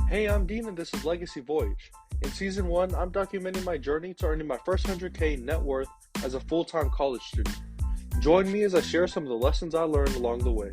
Hey, I'm Dean and this is Legacy Voyage. In Season 1, I'm documenting my journey to earning my first 100K net worth as a full-time college student. Join me as I share some of the lessons I learned along the way.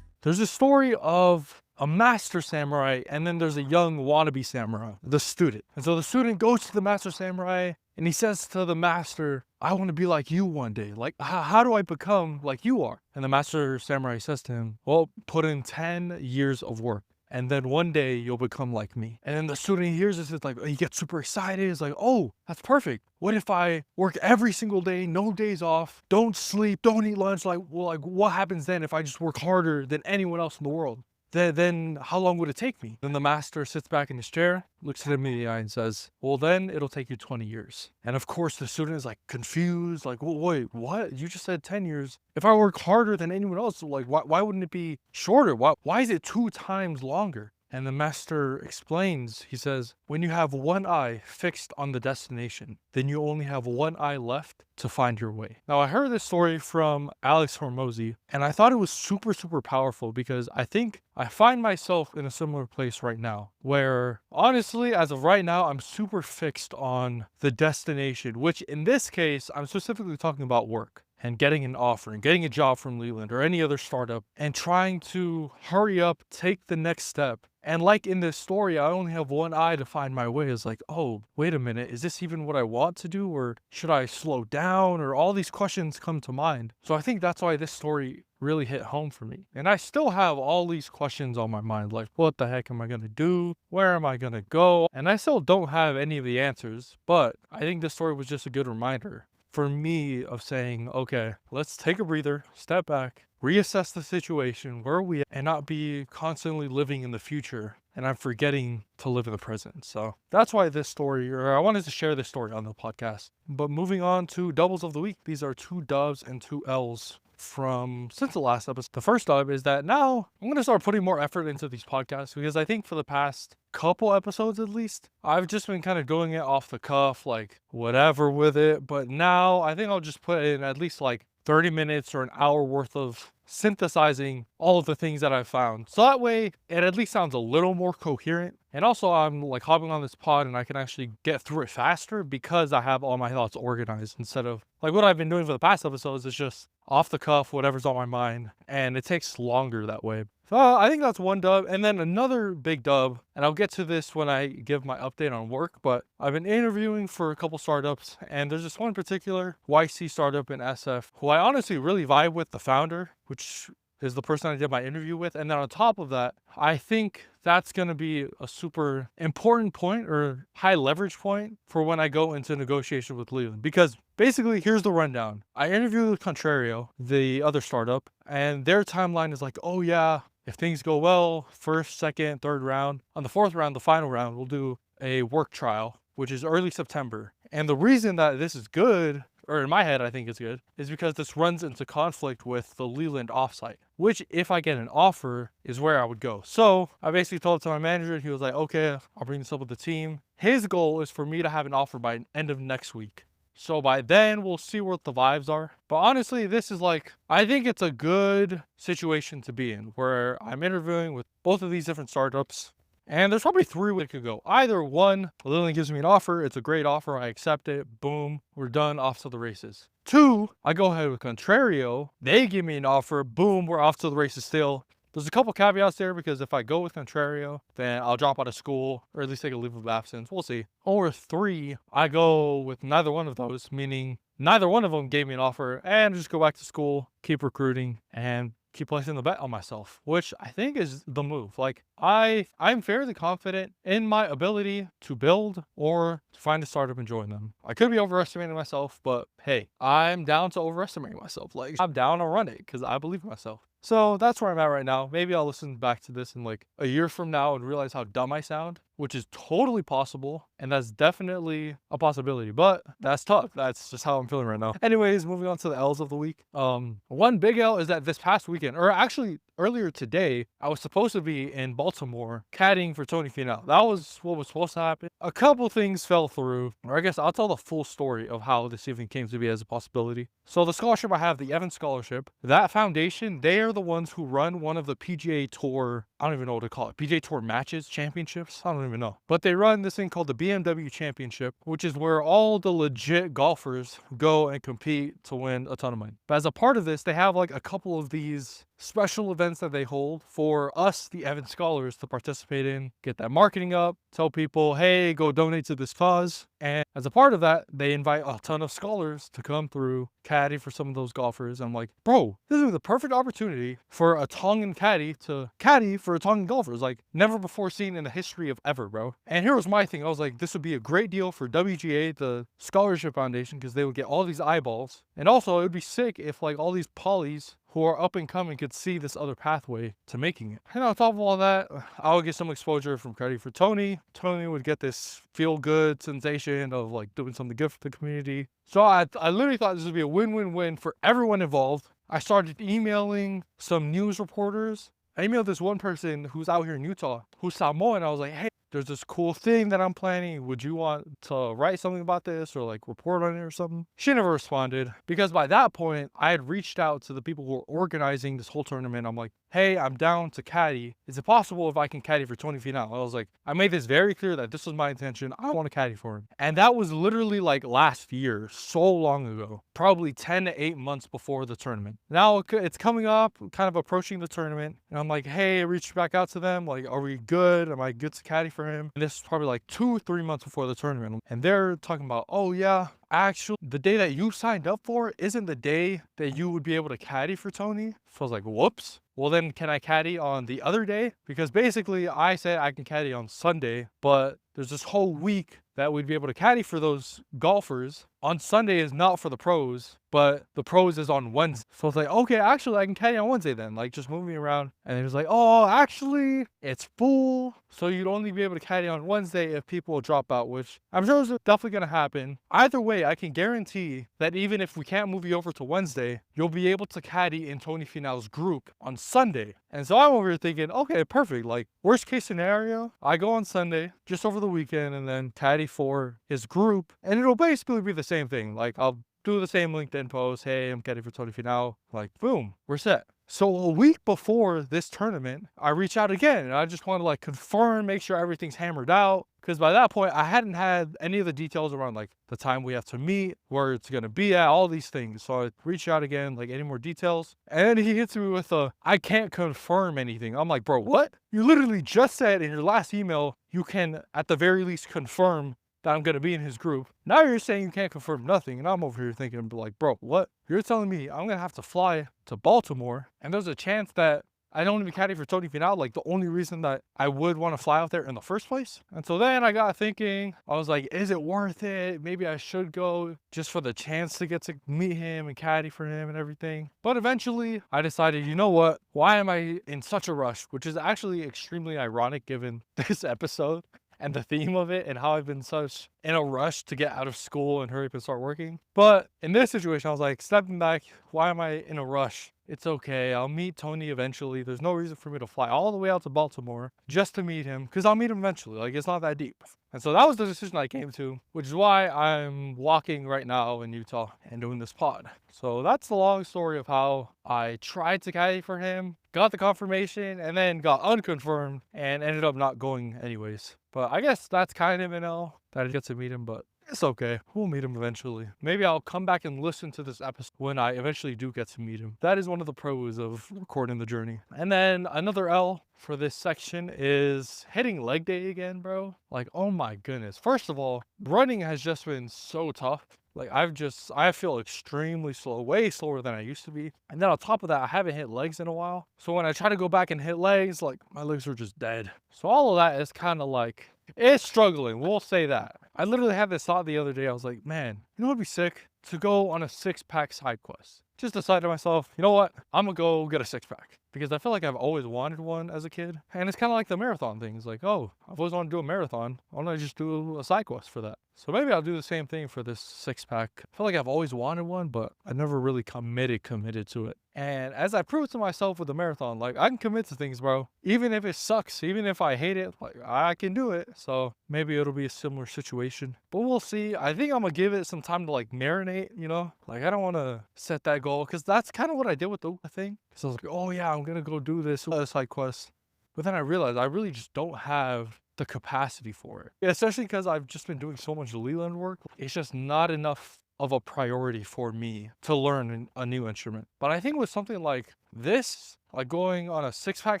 There's a story of a master samurai, and then there's a young wannabe samurai, the student. And so the student goes to the master samurai, and he says to the master, I want to be like you one day. Like, how do I become like you are? And the master samurai says to him, well, put in 10 years of work, and then one day you'll become like me. And then the student hears this, it's like, he gets super excited. It's like, oh, that's perfect. What if I work every single day, no days off, don't sleep, don't eat lunch? Like, well, like what happens then if I just work harder than anyone else in the world? Then how long would it take me? Then the master sits back in his chair, looks at him in the eye and says, well, then it'll take you 20 years. And of course the student is like confused, like, well, wait, what? You just said 10 years. If I work harder than anyone else, like, why wouldn't it be shorter? Why is it 2 times longer? And the master explains, he says, when you have one eye fixed on the destination, then you only have one eye left to find your way. Now, I heard this story from Alex Hormozi, and I thought it was super, super powerful because I think I find myself in a similar place right now, where honestly, as of right now, I'm super fixed on the destination, which in this case, I'm specifically talking about work and getting an offer and getting a job from Leland or any other startup and trying to hurry up, take the next step. And like in this story, I only have one eye to find my way. It's like, oh, wait a minute, is this even what I want to do? Or should I slow down? Or all these questions come to mind. So I think that's why this story really hit home for me. And I still have all these questions on my mind, like, what the heck am I gonna do? Where am I gonna go? And I still don't have any of the answers, but I think this story was just a good reminder for me of saying, okay, let's take a breather, step back, reassess the situation, where are we, and not be constantly living in the future and I'm forgetting to live in the present. So that's why this story, or I wanted to share this story on the podcast. But moving on to doubles of the week, these are 2 dubs and 2 L's from since the last episode. The first dub is that now I'm going to start putting more effort into these podcasts because I think for the past couple episodes at least, I've just been kind of going it off the cuff, like whatever with it. But now I think I'll just put in at least like 30 minutes or an hour worth of synthesizing all of the things that I've found. So that way it at least sounds a little more coherent. And also I'm like hopping on this pod and I can actually get through it faster because I have all my thoughts organized instead of like what I've been doing for the past episodes is just off the cuff, whatever's on my mind. And it takes longer that way. So I think that's one dub. And then another big dub, and I'll get to this when I give my update on work, but I've been interviewing for a couple startups, and there's this one particular YC startup in SF who I honestly really vibe with, the founder, which is the person I did my interview with. And then on top of that, I think that's going to be a super important point or high leverage point for when I go into negotiation with Leland. Because basically, here's the rundown. I interviewed with Contrario, the other startup, and their timeline is like, oh yeah, if things go well, first, second, third round. On the 4th round, the final round, we'll do a work trial, which is early September. And the reason that this is good, or in my head I think it's good, is because this runs into conflict with the Leland offsite, which if I get an offer is where I would go. So I basically told it to my manager and he was like, okay, I'll bring this up with the team. His goal is for me to have an offer by the end of next week. So by then we'll see what the vibes are. But honestly, this is like, I think it's a good situation to be in where I'm interviewing with both of these different startups. And there's probably 3 ways it could go. Either one, Lillian gives me an offer. It's a great offer. I accept it. Boom. We're done. Off to the races. 2, I go ahead with Contrario. They give me an offer. Boom. We're off to the races still. There's a couple caveats there because if I go with Contrario, then I'll drop out of school or at least take a leave of absence. We'll see. Or 3, I go with neither one of those, meaning neither one of them gave me an offer and just go back to school, keep recruiting, and keep placing the bet on myself, which I think is the move. Like I'm fairly confident in my ability to build or to find a startup and join them. I could be overestimating myself, but hey, I'm down to overestimate myself. Like I'm down to run it because I believe in myself. So that's where I'm at right now. Maybe I'll listen back to this in like a year from now and realize how dumb I sound, which is totally possible. And that's definitely a possibility, but that's tough. That's just how I'm feeling right now. Anyways, moving on to the L's of the week. One big L is that this past weekend, or actually earlier today, I was supposed to be in Baltimore caddying for Tony Finau. That was what was supposed to happen. A couple things fell through, or I guess I'll tell the full story of how this even came to be as a possibility. So the scholarship I have, the Evans Scholarship, that foundation, they are they're the ones who run one of the PGA Tour, I don't even know what to call it, PGA Tour matches, championships? I don't even know. But they run this thing called the BMW Championship, which is where all the legit golfers go and compete to win a ton of money. But as a part of this, they have like a couple of these special events that they hold for us, the Evan Scholars, to participate in, get that marketing up, tell people, hey, go donate to this cause. And as a part of that, they invite a ton of scholars to come through, caddy for some of those golfers. I'm like, bro, this is the perfect opportunity for a Tongan caddy to caddy for a Tongan golfer. It's like never before seen in the history of ever, bro. And here was my thing. I was like, this would be a great deal for WGA, the Scholarship Foundation, because they would get all these eyeballs. And also it would be sick if like all these polys who are up and coming could see this other pathway to making it. And on top of all that, I would get some exposure from caddy for Tony. Tony would get this feel-good sensation of like doing something good for the community. So I literally thought this would be a win-win-win for everyone involved. I started emailing some news reporters. I emailed this one person who's out here in Utah, who's Samoan. I was like, hey, there's this cool thing that I'm planning. Would you want to write something about this or like report on it or something? She never responded, because by that point I had reached out to the people who were organizing this whole tournament. I'm like, hey, I'm down to caddy. Is it possible if I can caddy for Tony Finau? I was like, I made this very clear that this was my intention. I want to caddy for him. And that was literally like last year, so long ago, probably 10 to 8 months before the tournament. Now it's coming up, kind of approaching the tournament. And I'm like, hey, I reached back out to them. Like, are we good? Am I good to caddy for him? And this is probably like 2 or 3 months before the tournament. And they're talking about, oh yeah, actually, the day that you signed up for isn't the day that you would be able to caddy for Tony. So I was like, whoops. Well, then can I caddy on the other day? Because basically I said I can caddy on Sunday, but there's this whole week that we'd be able to caddy for those golfers. On Sunday is not for the pros, but the pros is on Wednesday. So it's like, okay, actually I can caddy on Wednesday then, like just move me around. And it was like, oh, actually it's full. So you'd only be able to caddy on Wednesday if people drop out, which I'm sure is definitely going to happen. Either way, I can guarantee that even if we can't move you over to Wednesday, you'll be able to caddy in Tony Finau's group on Sunday. And so I'm over here thinking, okay, perfect. Like worst case scenario, I go on Sunday just over the weekend and then caddy for his group. And it'll basically be the same thing. Like I'll do the same LinkedIn post. Hey, I'm caddying for Tony Finau. Like boom, we're set. So a week before this tournament, I reach out again and I just want to like confirm, make sure everything's hammered out. Because by that point, I hadn't had any of the details around like the time we have to meet, where it's going to be at, all these things. So I reach out again, like any more details. And he hits me with a, I can't confirm anything. I'm like, bro, what? You literally just said in your last email, you can at the very least confirm that I'm going to be in his group. Now you're saying you can't confirm nothing. And I'm over here thinking like, bro, what? You're telling me I'm going to have to fly to Baltimore and there's a chance that I don't even caddy for Tony Finau, like the only reason that I would want to fly out there in the first place. And so then I got thinking, I was like, is it worth it? Maybe I should go just for the chance to get to meet him and caddy for him and everything. But eventually I decided, you know what? Why am I in such a rush? Which is actually extremely ironic given this episode and the theme of it and how I've been such in a rush to get out of school and hurry up and start working. But in this situation, I was like, stepping back, why am I in a rush? It's okay, I'll meet Tony eventually. There's no reason for me to fly all the way out to Baltimore just to meet him, because I'll meet him eventually. Like, it's not that deep. And so that was the decision I came to, which is why I'm walking right now in Utah and doing this pod. So that's the long story of how I tried to caddy for him, got the confirmation, and then got unconfirmed and ended up not going anyways. But I guess that's kind of an L that I get to meet him, but it's okay. We'll meet him eventually. Maybe I'll come back and listen to this episode when I eventually do get to meet him. That is one of the pros of recording the journey. And then another L for this section is hitting leg day again, bro. Like, oh my goodness. First of all, running has just been so tough. Like I feel extremely slow, way slower than I used to be. And then on top of that, I haven't hit legs in a while. So when I try to go back and hit legs, like my legs are just dead. So all of that is kind of like, it's struggling. We'll say that. I literally had this thought the other day. I was like, man, you know what'd be sick? To go on a 6-pack side quest. Just decided to myself, you know what? I'm gonna go get a 6-pack. Because I feel like I've always wanted one as a kid. And it's kind of like the marathon thing. It's like, oh, I've always wanted to do a marathon. Why don't I just do a side quest for that? So maybe I'll do the same thing for this 6-pack. I feel like I've always wanted one, but I never really committed to it. And as I proved to myself with the marathon, like I can commit to things, bro. Even if it sucks, even if I hate it, like I can do it. So maybe it'll be a similar situation. But we'll see. I think I'm gonna give it some time to like marinate, you know? Like I don't want to set that goal because that's kind of what I did with the thing. So I was like, oh yeah, I'm gonna go do this side quest. But then I realized I really just don't have the capacity for it. Especially because I've just been doing so much Leland work. It's just not enough of a priority for me to learn a new instrument. But I think with something like this, like going on a 6-pack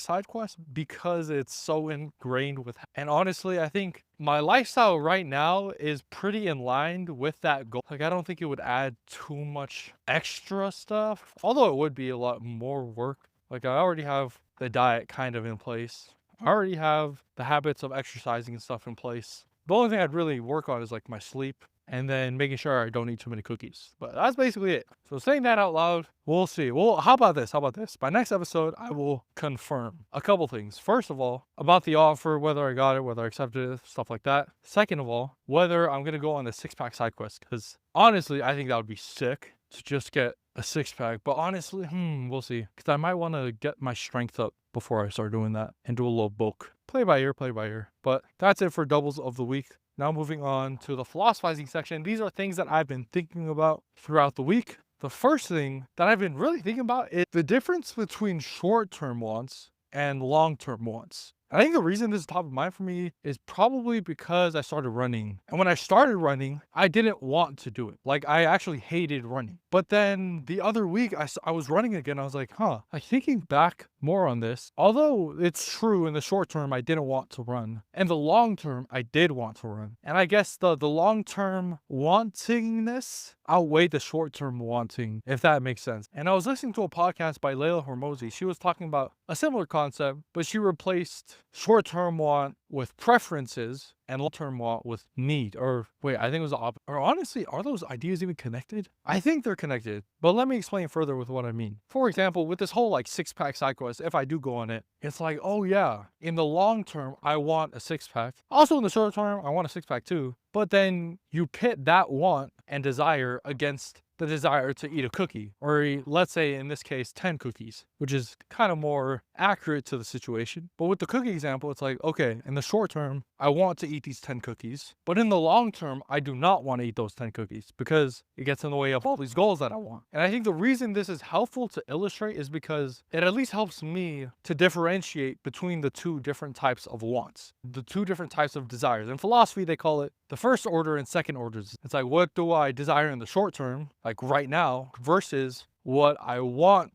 side quest, because it's so ingrained with, and honestly, I think my lifestyle right now is pretty in line with that goal. Like, I don't think it would add too much extra stuff, although it would be a lot more work. Like, I already have the diet kind of in place. I already have the habits of exercising and stuff in place. The only thing I'd really work on is like my sleep and then making sure I don't eat too many cookies. But that's basically it. So saying that out loud, we'll see. Well, how about this? How about this? By next episode, I will confirm a couple things. First of all, about the offer, whether I got it, whether I accepted it, stuff like that. Second of all, whether I'm going to go on the 6-pack side quest. Because honestly, I think that would be sick to just get a 6-pack. But honestly, we'll see. Because I might want to get my strength up before I start doing that and do a little bulk. Play by ear, play by ear. But that's it for doubles of the week. Now moving on to the philosophizing section. These are things that I've been thinking about throughout the week. The first thing that I've been really thinking about is the difference between short-term wants and long-term wants. I think the reason this is top of mind for me is probably because I started running. And when I started running, I didn't want to do it. Like, I actually hated running. But then the other week, I was running again. I was like, like thinking back more on this, although it's true in the short term, I didn't want to run. And the long term, I did want to run. And I guess the long-term wantingness outweighed the short-term wanting, if that makes sense. And I was listening to a podcast by Hormozi. She was talking about a similar concept, but she replaced short-term want with preferences and long-term want with need. Or wait, I think it was the opposite. Or honestly, are those ideas even connected? I think they're connected, but let me explain further with what I mean. For example, with this whole like 6-pack side quest, if I do go on it, it's like, oh yeah, in the long term, I want a 6-pack. Also in the short term, I want a 6-pack too. But then you pit that want and desire against the desire to eat a cookie, or let's say in this case 10 cookies, which is kind of more accurate to the situation. But with the cookie example, it's like, okay, in the short term, I want to eat these 10 cookies, but in the long term, I do not want to eat those 10 cookies because it gets in the way of all these goals that I want. And I think the reason this is helpful to illustrate is because it at least helps me to differentiate between the two different types of wants, the two different types of desires. In philosophy, they call it the first order and second orders. It's like, what do I desire in the short term, like right now, versus what I want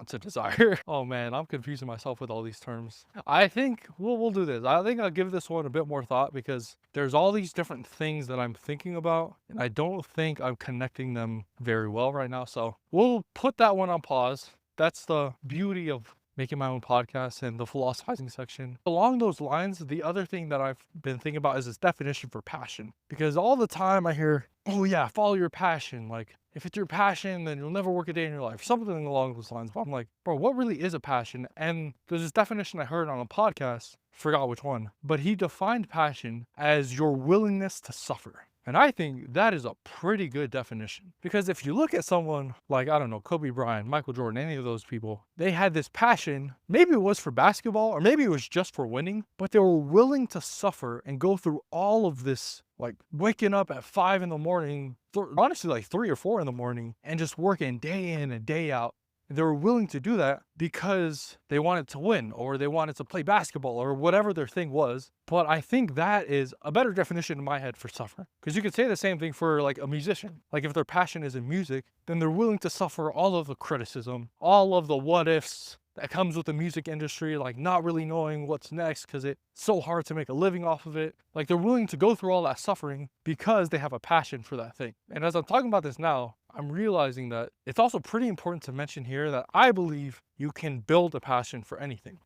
to desire. Oh man, I'm confusing myself with all these terms. I think we'll do this. I think I'll give this one a bit more thought because there's all these different things that I'm thinking about and I don't think I'm connecting them very well right now. So we'll put that one on pause. That's the beauty of making my own podcast and the philosophizing section. Along those lines, the other thing that I've been thinking about is this definition for passion. Because all the time I hear, oh yeah, follow your passion. Like, if it's your passion, then you'll never work a day in your life. Something along those lines. But I'm like, bro, what really is a passion? And there's this definition I heard on a podcast, forgot which one, but he defined passion as your willingness to suffer. And I think that is a pretty good definition. Because if you look at someone like, I don't know, Kobe Bryant, Michael Jordan, any of those people, they had this passion. Maybe it was for basketball or maybe it was just for winning, but they were willing to suffer and go through all of this, like waking up at 5 in the morning, honestly like 3 or 4 in the morning, and just working day in and day out. They were willing to do that because they wanted to win or they wanted to play basketball or whatever their thing was. But I think that is a better definition in my head for suffer. Because you could say the same thing for like a musician. Like if their passion is in music, then they're willing to suffer all of the criticism, all of the what ifs that comes with the music industry, like not really knowing what's next because it's so hard to make a living off of it. Like they're willing to go through all that suffering because they have a passion for that thing. And as I'm talking about this now, I'm realizing that it's also pretty important to mention here that I believe you can build a passion for anything.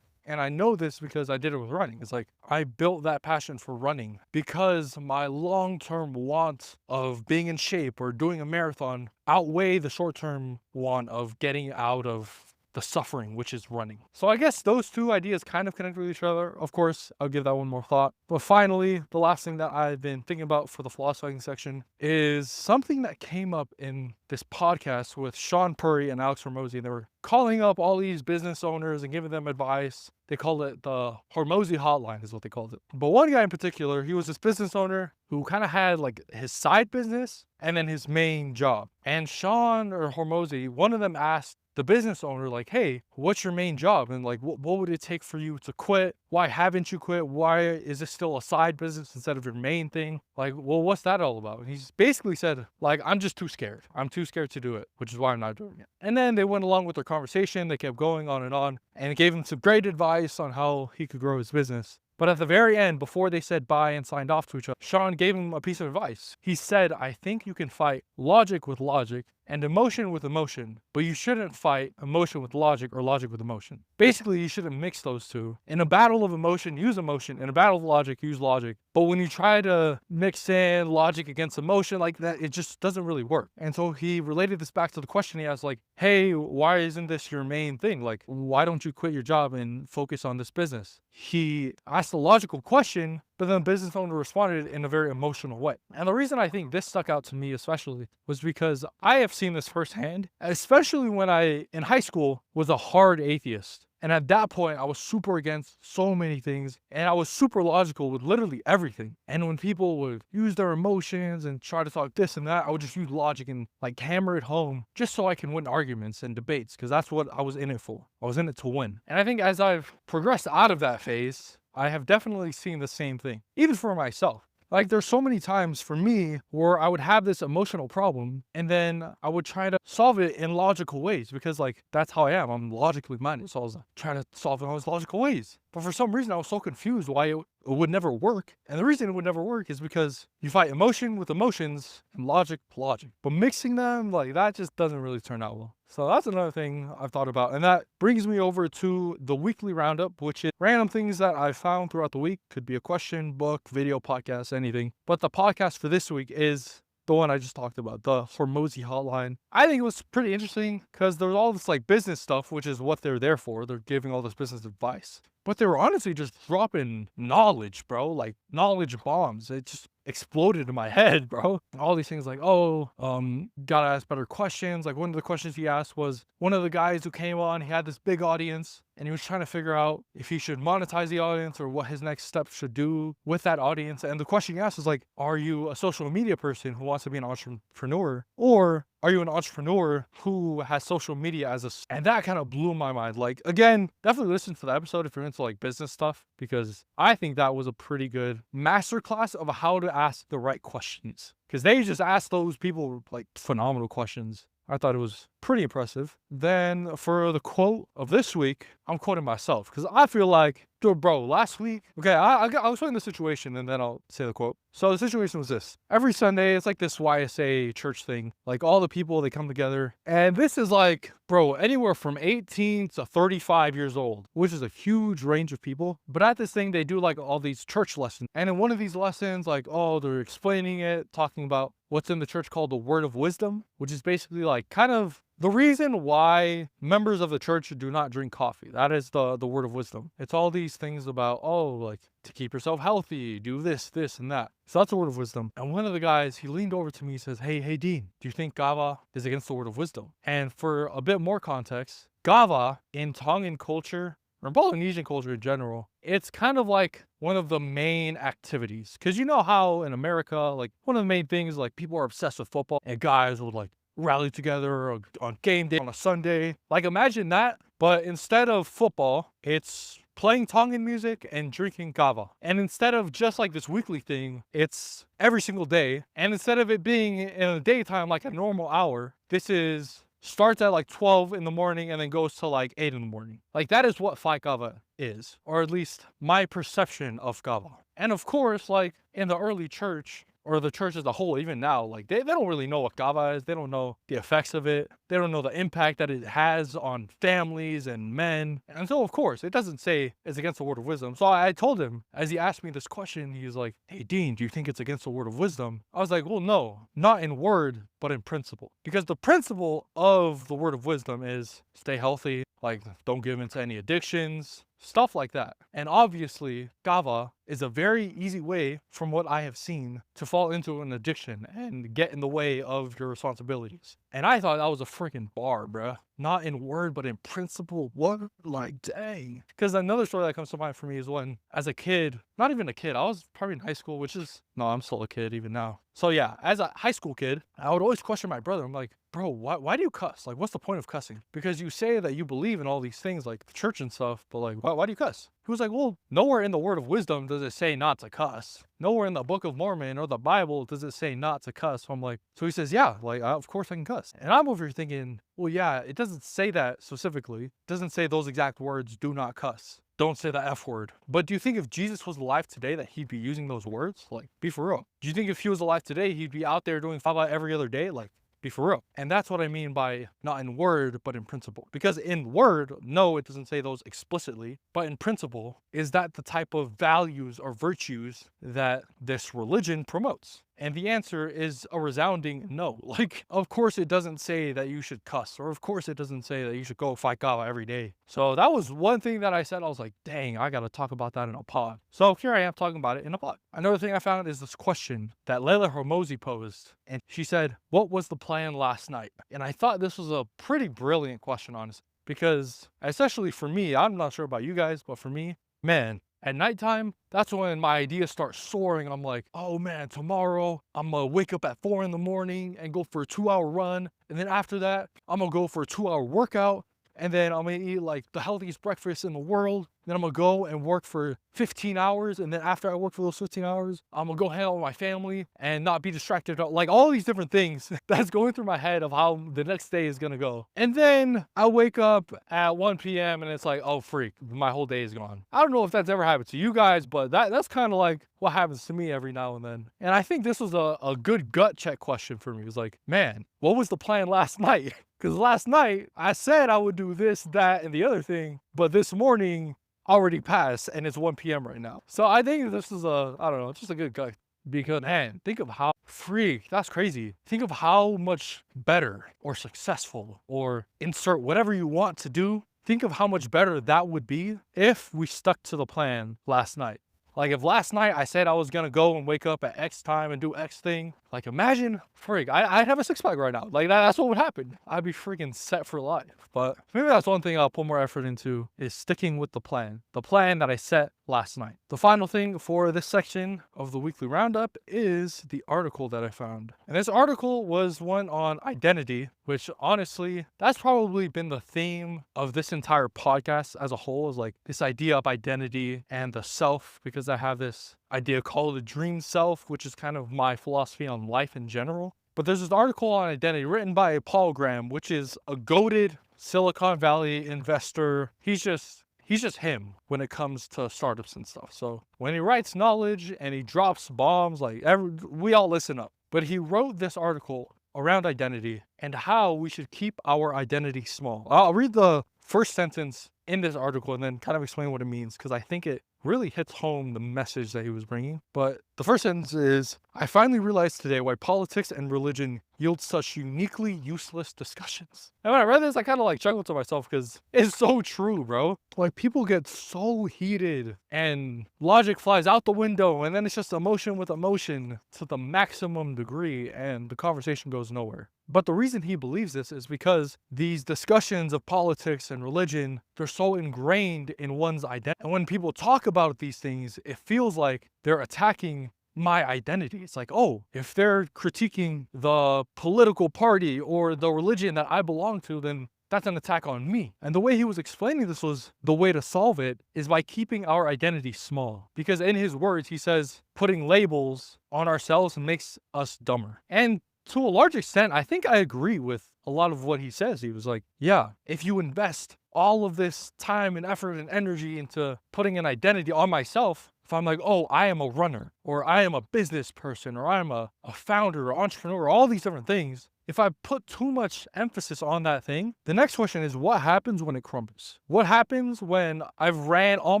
And I know this because I did it with running. It's like I built that passion for running because my long-term want of being in shape or doing a marathon outweigh the short-term want of getting out of the suffering, which is running. So I guess those two ideas kind of connect with each other. Of course, I'll give that one more thought. But finally, the last thing that I've been thinking about for the philosophizing section is something that came up in this podcast with Shaan, Puri, and Hormozi. They were calling up all these business owners and giving them advice. They call it the Hormozi hotline is what they called it. But one guy in particular, he was this business owner who kind of had like his side business and then his main job. And Shaan or Hormozi, one of them asked the business owner, like, hey, what's your main job? And like, what would it take for you to quit? Why haven't you quit? Why is this still a side business instead of your main thing? Like, well, what's that all about? And he's basically said, like, I'm just too scared. I'm too scared to do it, which is why I'm not doing it. And then they went along with their conversation. They kept going on, and it gave him some great advice on how he could grow his business. But at the very end, before they said bye and signed off to each other, Shaan gave him a piece of advice. He said, I think you can fight logic with logic and emotion with emotion, but you shouldn't fight emotion with logic or logic with emotion. Basically, you shouldn't mix those two. In a battle of emotion, use emotion. In a battle of logic, use logic. But when you try to mix in logic against emotion like that, it just doesn't really work. And so he related this back to the question he asked, like, hey, why isn't this your main thing? Like, why don't you quit your job and focus on this business? He asked a logical question, but then the business owner responded in a very emotional way. And the reason I think this stuck out to me especially was because I have seen this firsthand, especially when I, in high school, was a hard atheist. And at that point, I was super against so many things, and I was super logical with literally everything. And when people would use their emotions and try to talk this and that, I would just use logic and like hammer it home just so I can win arguments and debates, because that's what I was in it for. I was in it to win. And I think as I've progressed out of that phase, I have definitely seen the same thing, even for myself. Like, there's so many times for me where I would have this emotional problem and then I would try to solve it in logical ways, because like, that's how I am. I'm logically minded. So I was trying to solve it in all these logical ways. But for some reason, I was so confused why it would never work. And the reason it would never work is because you fight emotion with emotions and logic with logic. But mixing them, like, that just doesn't really turn out well. So that's another thing I've thought about. And that brings me over to the weekly roundup, which is random things that I found throughout the week. Could be a question, book, video, podcast, anything. But the podcast for this week is the one I just talked about, the Hormozi hotline. I think it was pretty interesting because there was all this like business stuff, which is what they're there for. They're giving all this business advice. But they were honestly just dropping knowledge, bro. Like knowledge bombs. It just exploded in my head, bro. All these things like, gotta ask better questions. Like one of the questions he asked was, one of the guys who came on, he had this big audience and he was trying to figure out if he should monetize the audience or what his next step should do with that audience. And the question he asked was like, are you a social media person who wants to be an entrepreneur, or are you an entrepreneur who has social media as a... And that kind of blew my mind. Like, again, definitely listen to the episode if you're into like business stuff, because I think that was a pretty good masterclass of how to ask the right questions, because they just asked those people like phenomenal questions. I thought it was pretty impressive. Then for the quote of this week, I'm quoting myself because I feel like, dude, bro, last week, okay, I'll explain the situation and then I'll say the quote. So the situation was this. Every Sunday, it's like this YSA church thing. Like all the people, they come together. And this is like, bro, anywhere from 18 to 35 years old, which is a huge range of people. But at this thing, they do like all these church lessons. And in one of these lessons, like, they're explaining it, talking about what's in the church called the word of wisdom, which is basically like kind of the reason why members of the church do not drink coffee. That is the word of wisdom. It's all these things about, like to keep yourself healthy, do this, this, and that. So that's the word of wisdom. And one of the guys, he leaned over to me and says, hey, Dean, do you think kava is against the word of wisdom? And for a bit more context, kava in Tongan culture, or Polynesian culture in general, it's kind of like one of the main activities. Because you know how in America, like one of the main things, like people are obsessed with football and guys would like rally together on game day on a Sunday. Like imagine that, but instead of football, it's playing Tongan music and drinking kava. And instead of just like this weekly thing, it's every single day. And instead of it being in the daytime, like a normal hour, this is starts at like 12 in the morning and then goes to like 8 in the morning. Like that is what faikava is, or at least my perception of kava. And of course, like in the early church, or the church as a whole, even now, like they don't really know what kava is. They don't know the effects of it. They don't know the impact that it has on families and men. And so, of course, it doesn't say it's against the word of wisdom. So I told him, as he asked me this question, he was like, hey, Dean, do you think it's against the word of wisdom? I was like, well, no, not in word, but in principle. Because the principle of the word of wisdom is stay healthy, like don't give into any addictions, stuff like that. And obviously, kava is a very easy way, from what I have seen, to fall into an addiction and get in the way of your responsibilities. And I thought that was a freaking bar, bruh. Not in word, but in principle. What? Like, dang. Because another story that comes to mind for me is when, as a kid, not even a kid, I was probably in high school, which is, no, I'm still a kid even now. So yeah, as a high school kid, I would always question my brother. I'm like, bro, why do you cuss? Like, what's the point of cussing? Because you say that you believe in all these things, like the church and stuff, but like, why do you cuss? He was like, well, nowhere in the word of wisdom does it say not to cuss. Nowhere in the Book of Mormon or the Bible does it say not to cuss. So I'm like, so he says, yeah, like, of course I can cuss. And I'm over here thinking, well, yeah, it doesn't say that specifically. It doesn't say those exact words, do not cuss. Don't say the F word. But do you think if Jesus was alive today that he'd be using those words? Like, be for real. Do you think if he was alive today, he'd be out there doing faikava every other day? Like, be for real. And that's what I mean by not in word, but in principle. Because in word, no, it doesn't say those explicitly, but in principle, is that the type of values or virtues that this religion promotes? And the answer is a resounding no. Like, of course it doesn't say that you should cuss, or of course it doesn't say that you should go faikava every day. So that was one thing that I said. I was like, dang, I gotta talk about that in a pod. So here I am talking about it in a pod. Another thing I found is this question that Layla Hormozi posed. And she said, what was the plan last night? And I thought this was a pretty brilliant question, honestly. Because, especially for me, I'm not sure about you guys, but for me, man, at nighttime, that's when my ideas start soaring. I'm like, oh man, tomorrow I'm gonna wake up at 4 in the morning and go for a 2-hour run. And then after that, I'm gonna go for a 2-hour workout. And then I'm gonna eat like the healthiest breakfast in the world. Then I'm gonna go and work for 15 hours. And then after I work for those 15 hours, I'm gonna go hang out with my family and not be distracted. Like all these different things that's going through my head of how the next day is gonna go. And then I wake up at 1 p.m. and it's like, oh freak, my whole day is gone. I don't know if that's ever happened to you guys, but that's kind of like what happens to me every now and then. And I think this was a good gut check question for me. It was like, man, what was the plan last night? Because last night I said I would do this, that, and the other thing, but this morning already passed and it's 1 p.m. right now. So I think this is I don't know, just a good gut. Because man, think of how freak, that's crazy. Think of how much better or successful or insert whatever you want to do. Think of how much better that would be if we stuck to the plan last night. Like if last night I said I was gonna go and wake up at X time and do X thing, like imagine, freak, I'd have a 6-pack right now. Like that's what would happen. I'd be freaking set for life. But maybe that's one thing I'll put more effort into is sticking with the plan that I set last night. The final thing for this section of the weekly roundup is the article that I found. And this article was one on identity, which honestly, that's probably been the theme of this entire podcast as a whole, is like this idea of identity and the self, because I have this idea called the dream self, which is kind of my philosophy on life in general. But there's this article on identity written by Paul Graham, which is a goated Silicon Valley investor. He's just him when it comes to startups and stuff. So when he writes knowledge and he drops bombs, like we all listen up. But he wrote this article around identity and how we should keep our identity small. I'll read the first sentence in this article and then kind of explain what it means, because I think it really hits home the message that he was bringing. But the first sentence is, I finally realized today why politics and religion yield such uniquely useless discussions. And when I read this, I kind of like chuckled to myself because it's so true, bro. Like people get so heated and logic flies out the window and then it's just emotion with emotion to the maximum degree and the conversation goes nowhere. But the reason he believes this is because these discussions of politics and religion, they're so ingrained in one's identity. And when people talk about these things, it feels like they're attacking my identity. It's like, oh, if they're critiquing the political party or the religion that I belong to, then that's an attack on me. And the way he was explaining this was the way to solve it is by keeping our identity small. Because in his words, he says putting labels on ourselves makes us dumber. And to a large extent, I think I agree with a lot of what he says. He was like, yeah, if you invest all of this time and effort and energy into putting an identity on myself, if I'm like, oh, I am a runner, or I am a business person, or I'm a founder or entrepreneur, or all these different things, if I put too much emphasis on that thing, the next question is what happens when it crumbles? What happens when I've ran all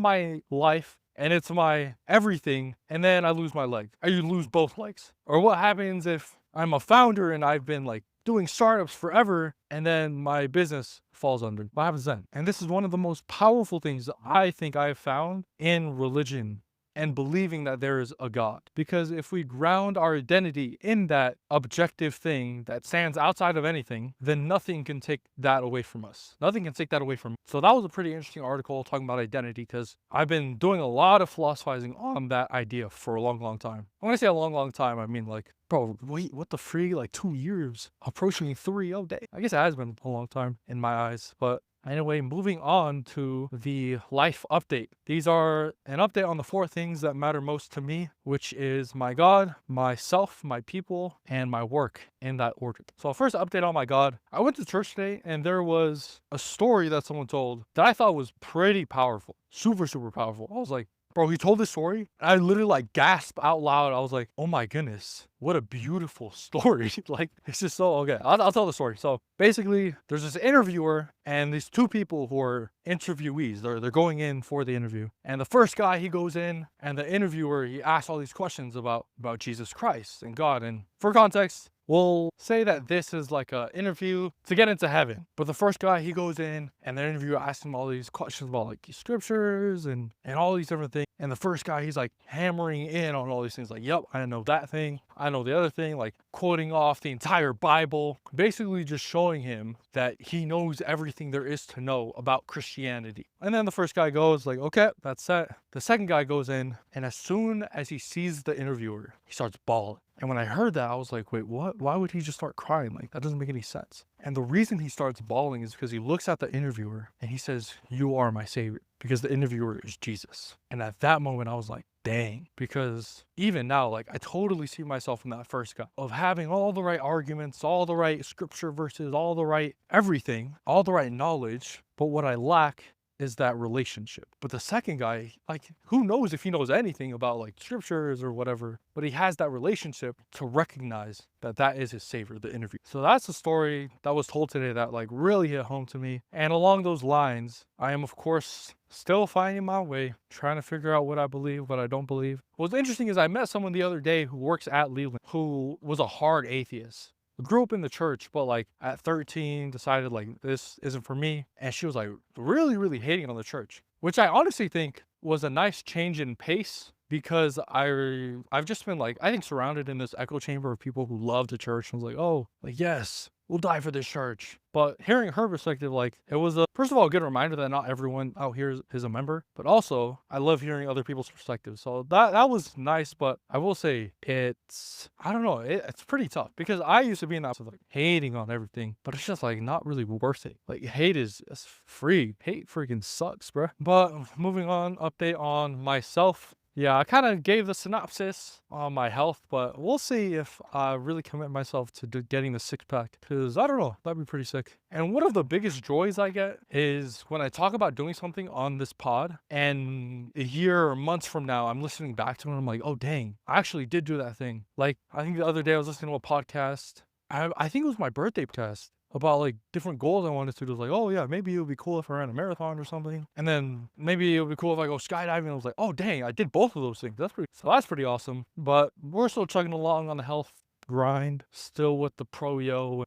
my life and it's my everything, and then I lose my leg? Or you lose both legs? Or what happens if I'm a founder and I've been like doing startups forever, and then my business falls under. What happens then? And this is one of the most powerful things that I think I've found in religion and believing that there is a God. Because if we ground our identity in that objective thing that stands outside of anything, then nothing can take that away from us. Nothing can take that away from me. So that was a pretty interesting article talking about identity, because I've been doing a lot of philosophizing on that idea for a long, long time. When I say a long, long time, I mean like, bro, wait, what the free? Like 2 years, approaching 3. Oh, day. I guess it has been a long time in my eyes, but anyway, moving on to the life update. These are an update on the 4 things that matter most to me, which is my God, myself, my people, and my work, in that order. So first update on my God. I went to church today, and there was a story that someone told that I thought was pretty powerful. Super, super powerful. I was like, bro, he told this story. I literally like gasped out loud. I was like, oh my goodness, what a beautiful story. Like, it's just so, okay, I'll tell the story. So basically, there's this interviewer and these 2 people who are interviewees. They're going in for the interview. And the first guy, he goes in, and the interviewer, he asks all these questions about Jesus Christ and God. And for context, we'll say that this is like an interview to get into heaven. But the first guy, he goes in, and the interviewer asks him all these questions about like scriptures and all these different things. And the first guy, he's like hammering in on all these things. Like, yep, I know that thing. I know the other thing, like quoting off the entire Bible, basically just showing him that he knows everything there is to know about Christianity. And then the first guy goes like, okay, that's set. The second guy goes in, and as soon as he sees the interviewer, he starts bawling. And when I heard that, I was like, wait, what? Why would he just start crying? Like, that doesn't make any sense. And the reason he starts bawling is because he looks at the interviewer and he says, you are my savior, because the interviewer is Jesus. And at that moment, I was like, dang, because even now, like, I totally see myself in that first guy of having all the right arguments, all the right scripture verses, all the right everything, all the right knowledge. But what I lack is that relationship. But the second guy, like, who knows if he knows anything about like scriptures or whatever, but he has that relationship to recognize that that is his savior, the interview. So that's the story that was told today that like really hit home to me. And along those lines, I am of course still finding my way, trying to figure out what I believe, what I don't believe. What's interesting is I met someone the other day who works at Leland who was a hard atheist. Grew up in the church, but like at 13 decided like this isn't for me. And she was like really, really hating on the church, which I honestly think was a nice change in pace, because I've just been like, I think surrounded in this echo chamber of people who love the church. I was like, oh, like, yes, we'll die for this church. But hearing her perspective, like, it was first of all, a good reminder that not everyone out here is a member, but also I love hearing other people's perspectives. So that was nice, but I will say I don't know, it's pretty tough, because I used to be in that sort of like hating on everything, but it's just like not really worth it. Like, hate is free. Hate freaking sucks, bro. But moving on, update on myself. Yeah, I kind of gave the synopsis on my health, but we'll see if I really commit myself to getting the 6-pack, because I don't know, that'd be pretty sick. And one of the biggest joys I get is when I talk about doing something on this pod, and a year or months from now, I'm listening back to it and I'm like, oh dang, I actually did do that thing. Like, I think the other day I was listening to a podcast. I think it was my birthday podcast, about like different goals I wanted to do. Like, oh yeah, maybe it would be cool if I ran a marathon or something. And then maybe it would be cool if I go skydiving. I was like, oh dang, I did both of those things. That's pretty awesome. But we're still chugging along on the health grind, still with the pro-yo,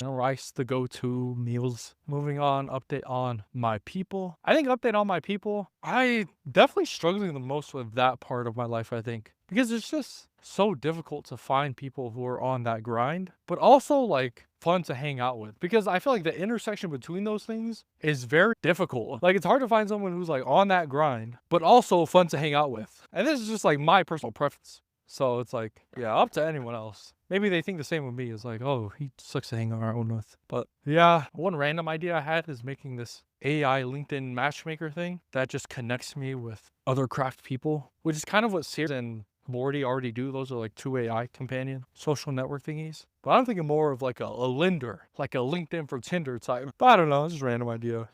rice, the go-to meals. Moving on, update on my people. I think update on my people, I definitely struggling the most with that part of my life, I think. Because it's just so difficult to find people who are on that grind, but also like fun to hang out with, because I feel like the intersection between those things is very difficult. Like, it's hard to find someone who's like on that grind, but also fun to hang out with. And this is just like my personal preference. So it's like, yeah, up to anyone else. Maybe they think the same with me. It's like, oh, he sucks to hang around with. But yeah, one random idea I had is making this AI LinkedIn matchmaker thing that just connects me with other craft people, which is kind of what Sears and Morty already do. Those are like 2 AI companion social network thingies. But I'm thinking more of like a Linder, like a LinkedIn for Tinder type. But I don't know, it's just a random idea.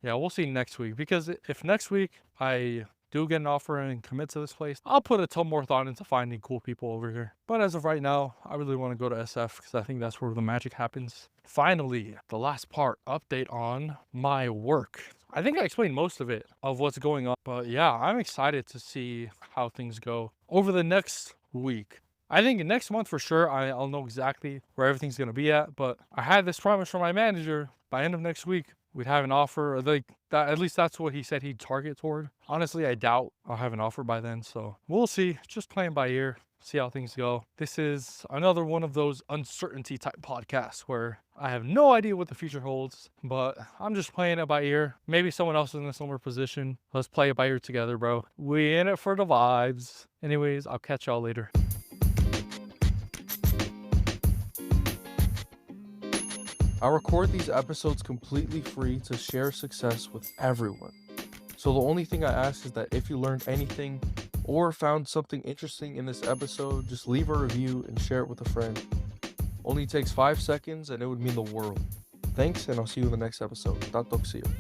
Yeah, we'll see next week. Because if next week I do get an offer and commit to this place, I'll put a ton more thought into finding cool people over here. But as of right now, I really want to go to SF, because I think that's where the magic happens. Finally, the last part, update on my work. I think I explained most of it, of what's going on. But yeah, I'm excited to see how things go over the next week. I think next month for sure, I'll know exactly where everything's going to be at. But I had this promise from my manager by end of next week, we'd have an offer, or like that, at least that's what he said he'd target toward. Honestly, I doubt I'll have an offer by then. So we'll see, just playing by ear, see how things go. This is another one of those uncertainty type podcasts where I have no idea what the future holds, but I'm just playing it by ear. Maybe someone else is in a similar position. Let's play it by ear together, bro. We in it for the vibes. Anyways, I'll catch y'all later. I record these episodes completely free to share success with everyone. So the only thing I ask is that if you learned anything or found something interesting in this episode, just leave a review and share it with a friend. Only takes 5 seconds and it would mean the world. Thanks, and I'll see you in the next episode. Tatok, see you.